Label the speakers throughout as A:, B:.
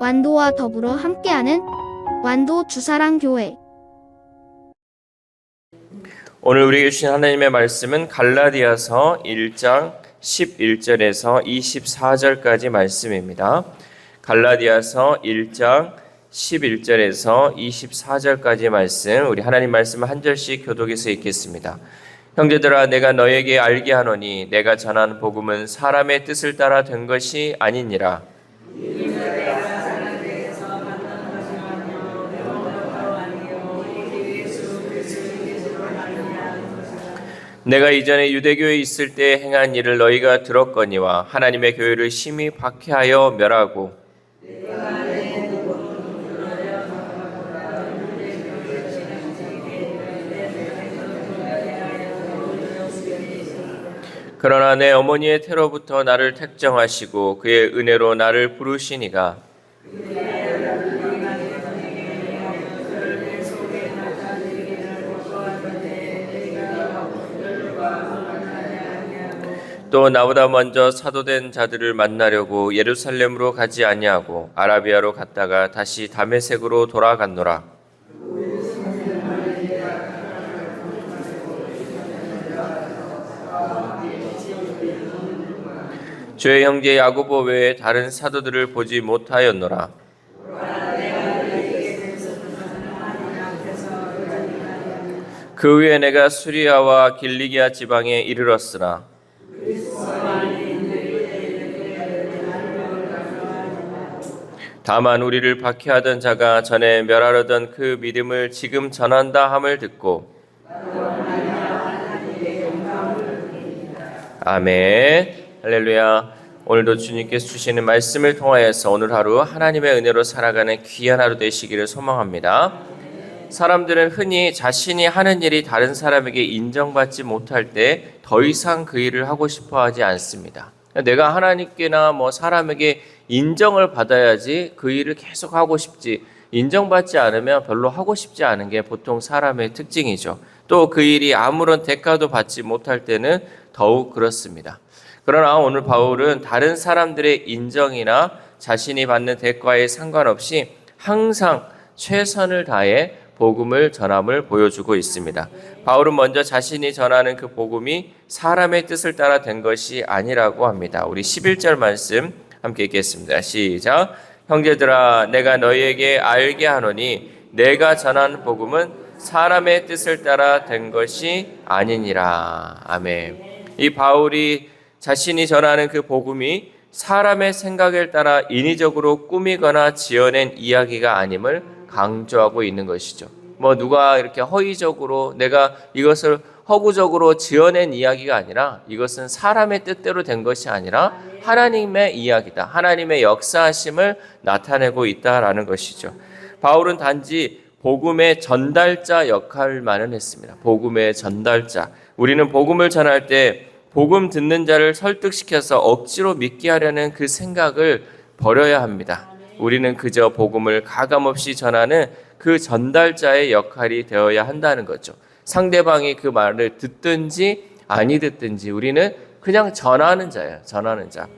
A: 완도와 더불어 함께하는 완도 주사랑교회.
B: 오늘 우리에게 주신 하나님의 말씀은 갈라디아서 1장 11절에서 24절까지 말씀입니다. 갈라디아서 1장 11절에서 24절까지 말씀, 우리 하나님 말씀을 한 절씩 교독해서 읽겠습니다. 형제들아, 내가 너에게 알게 하노니 내가 전한 복음은 사람의 뜻을 따라 된 것이 아니니라. 내가 이전에 유대교에 있을 때 행한 일을 너희가 들었거니와 하나님의 교회를 심히 박해하여 멸하고 그러나 내 어머니의 태로부터 나를 택정하시고 그의 은혜로 나를 부르시니가 또 나보다 먼저 사도된 자들을 만나려고 예루살렘으로 가지 아니하고 아라비아로 갔다가 다시 다메섹으로 돌아갔노라. 주의 형제 야고보 외에 다른 사도들을 보지 못하였노라. 그 후에 내가 수리아와 길리기아 지방에 이르렀으나 다만 우리를 박해하던 자가 전에 멸하려던 그 믿음을 지금 전한다 함을 듣고 아멘. 할렐루야. 오늘도 주님께서 주시는 말씀을 통하여서 오늘 하루 하나님의 은혜로 살아가는 귀한 하루 되시기를 소망합니다. 사람들은 흔히 자신이 하는 일이 다른 사람에게 인정받지 못할 때 더 이상 그 일을 하고 싶어 하지 않습니다. 내가 하나님께나 사람에게 인정을 받아야지 그 일을 계속 하고 싶지, 인정받지 않으면 별로 하고 싶지 않은 게 보통 사람의 특징이죠. 또 그 일이 아무런 대가도 받지 못할 때는 더욱 그렇습니다. 그러나 오늘 바울은 다른 사람들의 인정이나 자신이 받는 대가에 상관없이 항상 최선을 다해 복음을 전함을 보여주고 있습니다. 바울은 먼저 자신이 전하는 그 복음이 사람의 뜻을 따라 된 것이 아니라고 합니다. 우리 11절 말씀 함께 읽겠습니다. 시작. 형제들아, 내가 너희에게 알게 하노니 내가 전한 복음은 사람의 뜻을 따라 된 것이 아니니라. 아멘. 이 바울이 자신이 전하는 그 복음이 사람의 생각을 따라 인위적으로 꾸미거나 지어낸 이야기가 아님을 강조하고 있는 것이죠. 누가 이렇게 허위적으로 내가 이것을 허구적으로 지어낸 이야기가 아니라 이것은 사람의 뜻대로 된 것이 아니라 하나님의 이야기다. 하나님의 역사하심을 나타내고 있다라는 것이죠. 바울은 단지 복음의 전달자 역할만은 했습니다. 복음의 전달자. 우리는 복음을 전할 때 복음 듣는 자를 설득시켜서 억지로 믿게 하려는 그 생각을 버려야 합니다. 우리는 그저 복음을 가감없이 전하는 그 전달자의 역할이 되어야 한다는 거죠. 상대방이 그 말을 듣든지 아니 듣든지 우리는 그냥 전하는 자예요. 전하는 자.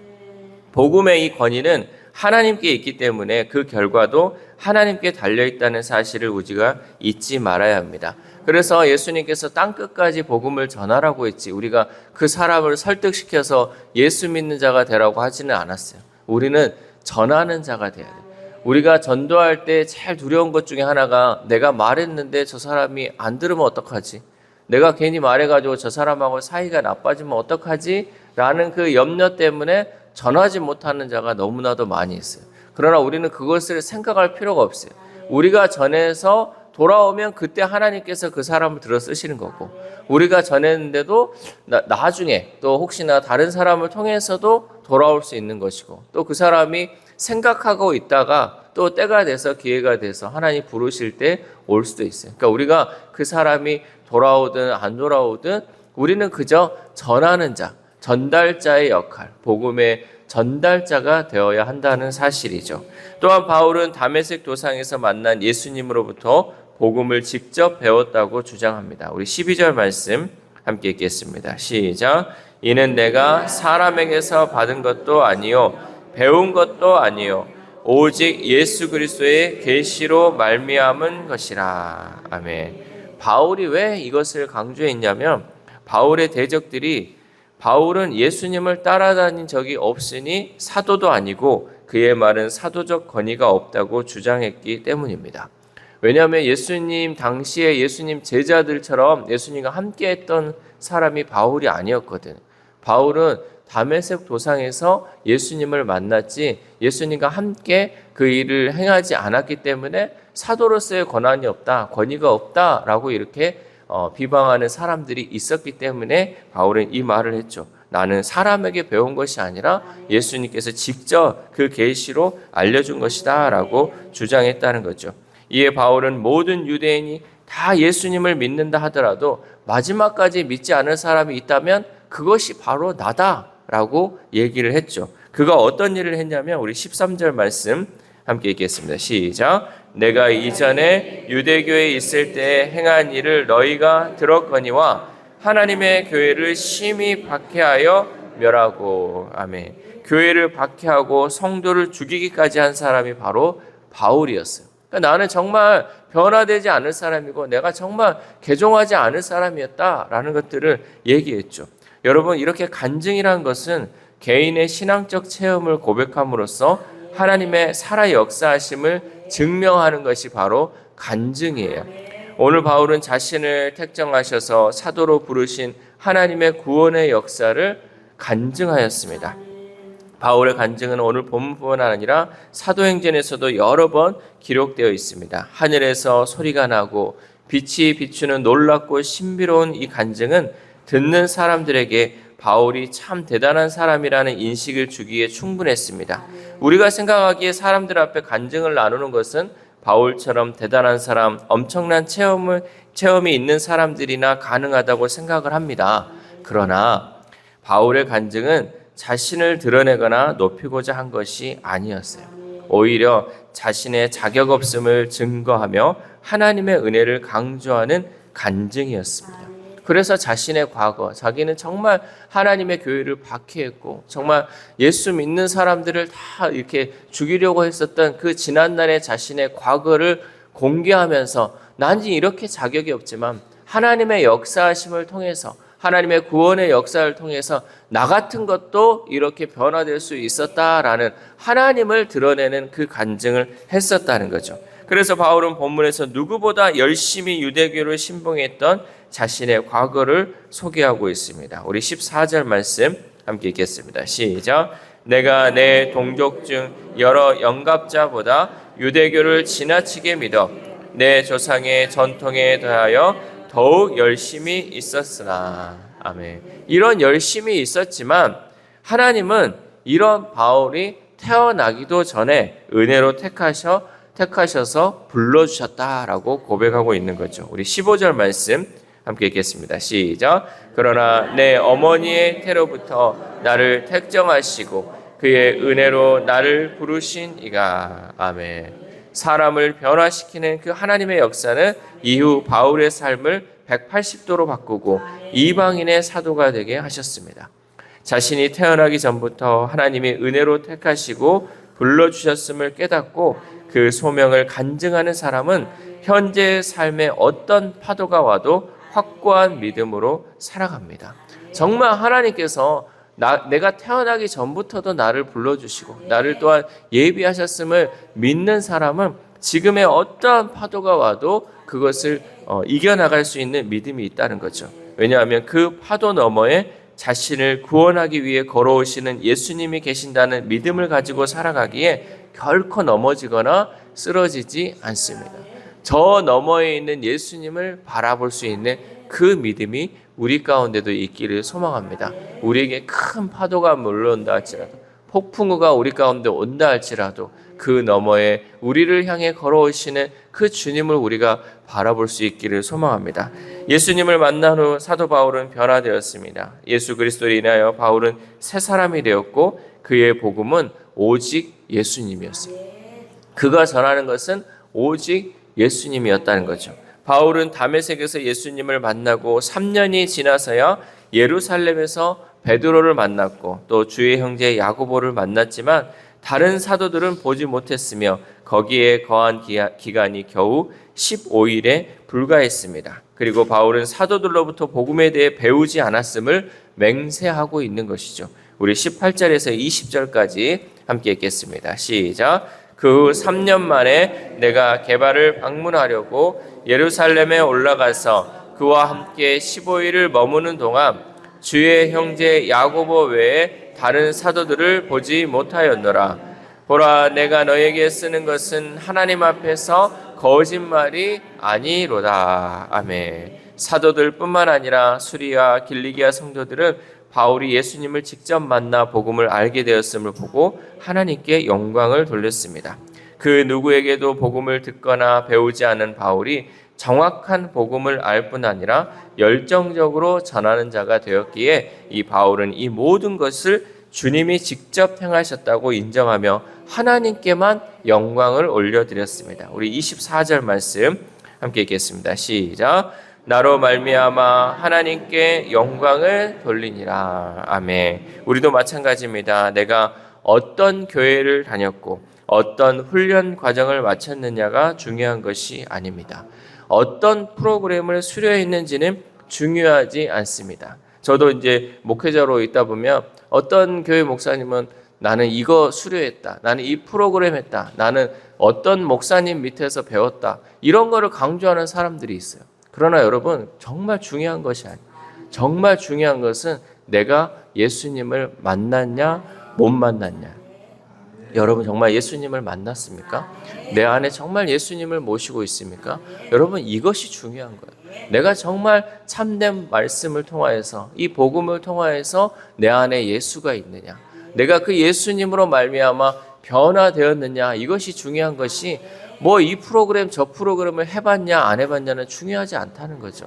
B: 복음의 이 권위는 하나님께 있기 때문에 그 결과도 하나님께 달려있다는 사실을 우리가 잊지 말아야 합니다. 그래서 예수님께서 땅끝까지 복음을 전하라고 했지 우리가 그 사람을 설득시켜서 예수 믿는 자가 되라고 하지는 않았어요. 우리는 전하는 자가 돼야 돼요. 우리가 전도할 때 제일 두려운 것 중에 하나가 내가 말했는데 저 사람이 안 들으면 어떡하지? 내가 괜히 말해가지고 저 사람하고 사이가 나빠지면 어떡하지? 라는 그 염려 때문에 전하지 못하는 자가 너무나도 많이 있어요. 그러나 우리는 그것을 생각할 필요가 없어요. 우리가 전해서 돌아오면 그때 하나님께서 그 사람을 들어 쓰시는 거고 우리가 전했는데도 나중에 또 혹시나 다른 사람을 통해서도 돌아올 수 있는 것이고 또 그 사람이 생각하고 있다가 또 때가 돼서 기회가 돼서 하나님 부르실 때 올 수도 있어요. 그러니까 우리가 그 사람이 돌아오든 안 돌아오든 우리는 그저 전하는 자, 전달자의 역할, 복음의 전달자가 되어야 한다는 사실이죠. 또한 바울은 다메섹 도상에서 만난 예수님으로부터 복음을 직접 배웠다고 주장합니다. 우리 12절 말씀 함께 읽겠습니다. 시작. 이는 내가 사람에게서 받은 것도 아니요 배운 것도 아니요 오직 예수 그리스도의 계시로 말미암은 것이라. 아멘. 바울이 왜 이것을 강조했냐면 바울의 대적들이 바울은 예수님을 따라다닌 적이 없으니 사도도 아니고 그의 말은 사도적 권위가 없다고 주장했기 때문입니다. 왜냐하면 예수님 당시에 예수님 제자들처럼 예수님과 함께했던 사람이 바울이 아니었거든. 바울은 다메섹 도상에서 예수님을 만났지 예수님과 함께 그 일을 행하지 않았기 때문에 사도로서의 권한이 없다, 권위가 없다라고 이렇게 비방하는 사람들이 있었기 때문에 바울은 이 말을 했죠. 나는 사람에게 배운 것이 아니라 예수님께서 직접 그 계시로 알려준 것이다 라고 주장했다는 거죠. 이에 바울은 모든 유대인이 다 예수님을 믿는다 하더라도 마지막까지 믿지 않을 사람이 있다면 그것이 바로 나다라고 얘기를 했죠. 그가 어떤 일을 했냐면 우리 13절 말씀 함께 읽겠습니다. 시작. 내가 이전에 유대교에 있을 때 행한 일을 너희가 들었거니와 하나님의 교회를 심히 박해하여 멸하고. 아멘. 교회를 박해하고 성도를 죽이기까지 한 사람이 바로 바울이었어요. 그러니까 나는 정말 변화되지 않을 사람이고 내가 정말 개종하지 않을 사람이었다라는 것들을 얘기했죠. 여러분, 이렇게 간증이라는 것은 개인의 신앙적 체험을 고백함으로써 하나님의 살아 역사하심을 증명하는 것이 바로 간증이에요. 오늘 바울은 자신을 택정하셔서 사도로 부르신 하나님의 구원의 역사를 간증하였습니다. 바울의 간증은 오늘 본문뿐만 아니라 사도행전에서도 여러 번 기록되어 있습니다. 하늘에서 소리가 나고 빛이 비추는 놀랍고 신비로운 이 간증은 듣는 사람들에게 바울이 참 대단한 사람이라는 인식을 주기에 충분했습니다. 우리가 생각하기에 사람들 앞에 간증을 나누는 것은 바울처럼 대단한 사람, 엄청난 체험이 있는 사람들이나 가능하다고 생각을 합니다. 그러나 바울의 간증은 자신을 드러내거나 높이고자 한 것이 아니었어요. 오히려 자신의 자격 없음을 증거하며 하나님의 은혜를 강조하는 간증이었습니다. 그래서 자신의 과거, 자기는 정말 하나님의 교회를 박해했고 정말 예수 믿는 사람들을 다 이렇게 죽이려고 했었던 그 지난날의 자신의 과거를 공개하면서 난 이렇게 자격이 없지만 하나님의 역사하심을 통해서 하나님의 구원의 역사를 통해서 나 같은 것도 이렇게 변화될 수 있었다라는 하나님을 드러내는 그 간증을 했었다는 거죠. 그래서 바울은 본문에서 누구보다 열심히 유대교를 신봉했던 자신의 과거를 소개하고 있습니다. 우리 14절 말씀 함께 읽겠습니다. 시작. 내가 내 동족 중 여러 영갑자보다 유대교를 지나치게 믿어 내 조상의 전통에 대하여 더욱 열심히 있었으나. 아멘. 이런 열심이 있었지만 하나님은 이런 바울이 태어나기도 전에 은혜로 택하셔서 불러주셨다라고 고백하고 있는 거죠. 우리 15절 말씀 함께 읽겠습니다. 시작. 그러나 내 어머니의 태로부터 나를 택정하시고 그의 은혜로 나를 부르신 이가. 아멘. 사람을 변화시키는 그 하나님의 역사는 이후 바울의 삶을 180도로 바꾸고 이방인의 사도가 되게 하셨습니다. 자신이 태어나기 전부터 하나님이 은혜로 택하시고 불러주셨음을 깨닫고 그 소명을 간증하는 사람은 현재의 삶에 어떤 파도가 와도 확고한 믿음으로 살아갑니다. 정말 하나님께서 내가 태어나기 전부터도 나를 불러주시고 나를 또한 예비하셨음을 믿는 사람은 지금의 어떠한 파도가 와도 그것을 이겨나갈 수 있는 믿음이 있다는 거죠. 왜냐하면 그 파도 너머에 자신을 구원하기 위해 걸어오시는 예수님이 계신다는 믿음을 가지고 살아가기에 결코 넘어지거나 쓰러지지 않습니다. 저 너머에 있는 예수님을 바라볼 수 있는 그 믿음이 우리 가운데도 있기를 소망합니다. 우리에게 큰 파도가 몰려온다 할지라도 폭풍우가 우리 가운데 온다 할지라도 그 너머에 우리를 향해 걸어오시는 그 주님을 우리가 바라볼 수 있기를 소망합니다. 예수님을 만난 후 사도 바울은 변화되었습니다. 예수 그리스도로 인하여 바울은 새 사람이 되었고 그의 복음은 오직 예수님이었습니다. 그가 전하는 것은 오직 예수님이었다는 거죠. 바울은 다메섹에서 예수님을 만나고 3년이 지나서야 예루살렘에서 베드로를 만났고 또 주의 형제 야고보를 만났지만 다른 사도들은 보지 못했으며 거기에 거한 기간이 겨우 15일에 불과했습니다. 그리고 바울은 사도들로부터 복음에 대해 배우지 않았음을 맹세하고 있는 것이죠. 우리 18절에서 20절까지 함께 읽겠습니다. 시작. 그 후 3년 만에 내가 게바를 방문하려고 예루살렘에 올라가서 그와 함께 15일을 머무는 동안 주의 형제 야고보 외에 다른 사도들을 보지 못하였노라. 보라, 내가 너에게 쓰는 것은 하나님 앞에서 거짓말이 아니로다. 아멘. 사도들뿐만 아니라 수리아 길리기아 성도들은 바울이 예수님을 직접 만나 복음을 알게 되었음을 보고 하나님께 영광을 돌렸습니다. 그 누구에게도 복음을 듣거나 배우지 않은 바울이 정확한 복음을 알 뿐 아니라 열정적으로 전하는 자가 되었기에 이 바울은 이 모든 것을 주님이 직접 행하셨다고 인정하며 하나님께만 영광을 올려드렸습니다. 우리 24절 말씀 함께 읽겠습니다. 시작. 나로 말미암아 하나님께 영광을 돌리니라. 아멘. 우리도 마찬가지입니다. 내가 어떤 교회를 다녔고 어떤 훈련 과정을 마쳤느냐가 중요한 것이 아닙니다. 어떤 프로그램을 수료했는지는 중요하지 않습니다. 저도 이제 목회자로 있다 보면 어떤 교회 목사님은 나는 이거 수료했다, 나는 이 프로그램 했다, 나는 어떤 목사님 밑에서 배웠다, 이런 거를 강조하는 사람들이 있어요. 그러나 여러분, 정말 중요한 것이 아니에요. 정말 중요한 것은 내가 예수님을 만났냐 못 만났냐. 여러분 정말 예수님을 만났습니까? 내 안에 정말 예수님을 모시고 있습니까? 여러분, 이것이 중요한 거예요. 내가 정말 참된 말씀을 통하여서, 이 복음을 통하여서 내 안에 예수가 있느냐, 내가 그 예수님으로 말미암아 변화되었느냐, 이것이 중요한 것이 뭐 이 프로그램 저 프로그램을 해봤냐 안 해봤냐는 중요하지 않다는 거죠.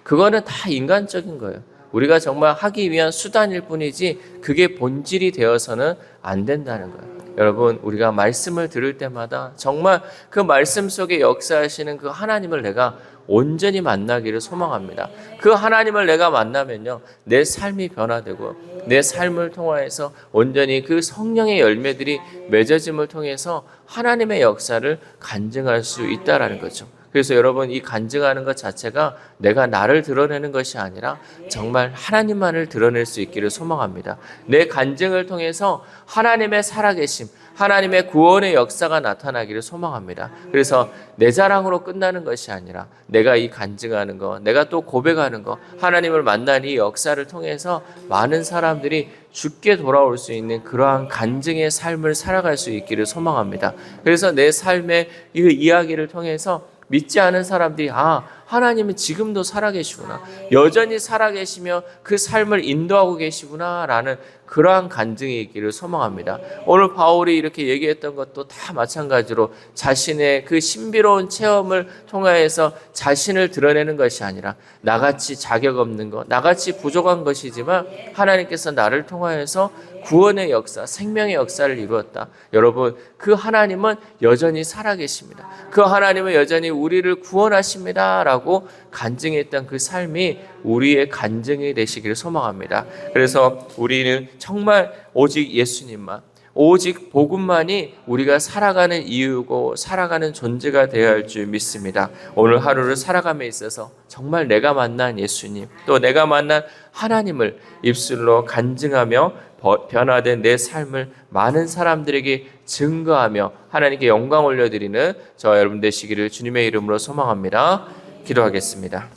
B: 그거는 다 인간적인 거예요. 우리가 정말 하기 위한 수단일 뿐이지 그게 본질이 되어서는 안 된다는 거예요. 여러분, 우리가 말씀을 들을 때마다 정말 그 말씀 속에 역사하시는 그 하나님을 내가 온전히 만나기를 소망합니다. 그 하나님을 내가 만나면요, 내 삶이 변화되고 내 삶을 통하여서 온전히 그 성령의 열매들이 맺어짐을 통해서 하나님의 역사를 간증할 수 있다라는 거죠. 그래서 여러분, 이 간증하는 것 자체가 내가 나를 드러내는 것이 아니라 정말 하나님만을 드러낼 수 있기를 소망합니다. 내 간증을 통해서 하나님의 살아계심, 하나님의 구원의 역사가 나타나기를 소망합니다. 그래서 내 자랑으로 끝나는 것이 아니라 내가 이 간증하는 거, 내가 또 고백하는 거, 하나님을 만난 이 역사를 통해서 많은 사람들이 죽게 돌아올 수 있는 그러한 간증의 삶을 살아갈 수 있기를 소망합니다. 그래서 내 삶의 이 이야기를 통해서 믿지 않은 사람들이 하나님은 지금도 살아계시구나, 여전히 살아계시며 그 삶을 인도하고 계시구나 라는 그러한 간증이 있기를 소망합니다. 오늘 바울이 이렇게 얘기했던 것도 다 마찬가지로 자신의 그 신비로운 체험을 통하여서 자신을 드러내는 것이 아니라 나같이 자격 없는 것, 나같이 부족한 것이지만 하나님께서 나를 통하여서 구원의 역사, 생명의 역사를 이루었다. 여러분, 그 하나님은 여전히 살아계십니다. 그 하나님은 여전히 우리를 구원하십니다 라고 간증했던 그 삶이 우리의 간증이 되시기를 소망합니다. 그래서 우리는 정말 오직 예수님만, 오직 복음만이 우리가 살아가는 이유고 살아가는 존재가 되어야 할 줄 믿습니다. 오늘 하루를 살아감에 있어서 정말 내가 만난 예수님, 또 내가 만난 하나님을 입술로 간증하며 변화된 내 삶을 많은 사람들에게 증거하며 하나님께 영광 올려드리는 저와 여러분 되시기를 주님의 이름으로 소망합니다. 기도하겠습니다.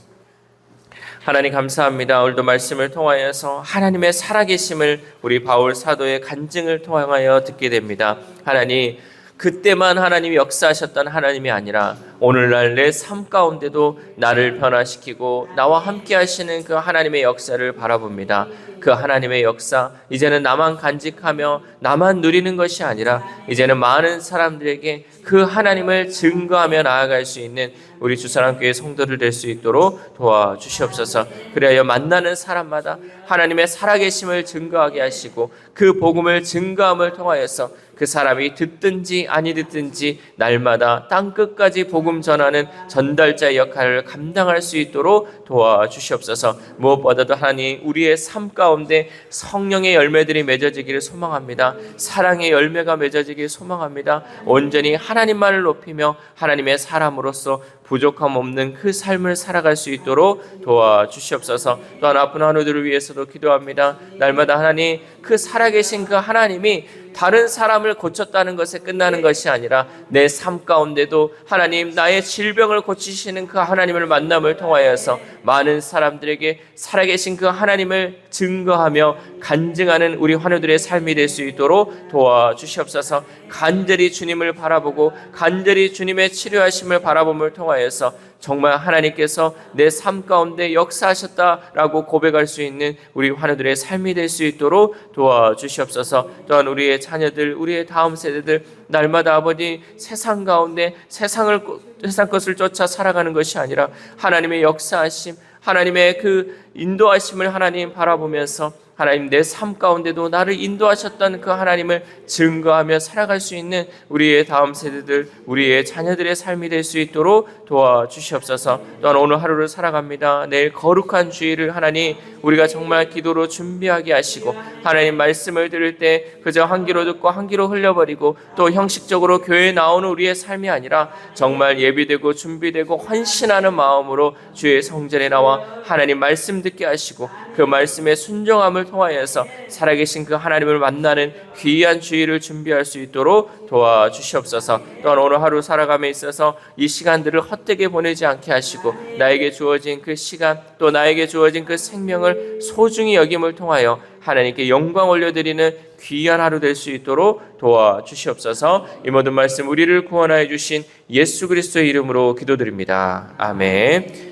B: 하나님 감사합니다. 오늘도 말씀을 통하여서 하나님의 살아계심을 우리 바울 사도의 간증을 통하여 듣게 됩니다. 하나님, 그때만 하나님이 역사하셨던 하나님이 아니라 오늘날 내 삶 가운데도 나를 변화시키고 나와 함께 하시는 그 하나님의 역사를 바라봅니다. 그 하나님의 역사, 이제는 나만 간직하며 나만 누리는 것이 아니라 이제는 많은 사람들에게 그 하나님을 증거하며 나아갈 수 있는 우리 주사랑교회 성도들 될 수 있도록 도와주시옵소서. 그래야 만나는 사람마다 하나님의 살아계심을 증거하게 하시고 그 복음을 증거함을 통하여서 그 사람이 듣든지 아니 듣든지 날마다 땅끝까지 복음 복음 전하는 전달자의 역할을 감당할 수 있도록 도와주시옵소서. 무엇보다도 하나님 우리의 삶 가운데 성령의 열매들이 맺어지기를 소망합니다. 사랑의 열매가 맺어지기를 소망합니다. 온전히 하나님만을 높이며 하나님의 사람으로서 부족함 없는 그 삶을 살아갈 수 있도록 도와주시옵소서. 또한 아픈 환우들을 위해서도 기도합니다. 날마다 하나님 그 살아계신 그 하나님이 다른 사람을 고쳤다는 것에 끝나는 것이 아니라 내 삶 가운데도 하나님 나의 질병을 고치시는 그 하나님을 만남을 통하여서 많은 사람들에게 살아계신 그 하나님을 증거하며 간증하는 우리 환우들의 삶이 될 수 있도록 도와주시옵소서. 간절히 주님을 바라보고 간절히 주님의 치료하심을 바라봄을 통하여서 정말 하나님께서 내 삶 가운데 역사하셨다라고 고백할 수 있는 우리 환우들의 삶이 될 수 있도록 도와주시옵소서. 또한 우리의 자녀들, 우리의 다음 세대들 날마다 아버지 세상 가운데 세상 것을 쫓아 살아가는 것이 아니라 하나님의 역사하심, 하나님의 그 인도하심을 하나님 바라보면서 하나님 내 삶 가운데도 나를 인도하셨던 그 하나님을 증거하며 살아갈 수 있는 우리의 다음 세대들, 우리의 자녀들의 삶이 될 수 있도록 도와주시옵소서. 또한 오늘 하루를 살아갑니다. 내일 거룩한 주일을 하나님 우리가 정말 기도로 준비하게 하시고 하나님 말씀을 들을 때 그저 한 귀로 듣고 한 귀로 흘려버리고 또 형식적으로 교회에 나오는 우리의 삶이 아니라 정말 예비되고 준비되고 헌신하는 마음으로 주의 성전에 나와 하나님 말씀 듣게 하시고 그 말씀의 순종함을 통하여서 살아계신 그 하나님을 만나는 귀한 주일을 준비할 수 있도록 도와주시옵소서. 또한 오늘 하루 살아감에 있어서 이 시간들을 헛되게 보내지 않게 하시고 나에게 주어진 그 시간 또 나에게 주어진 그 생명을 소중히 여김을 통하여 하나님께 영광 올려드리는 귀한 하루 될 수 있도록 도와주시옵소서. 이 모든 말씀 우리를 구원하여 주신 예수 그리스도의 이름으로 기도드립니다. 아멘.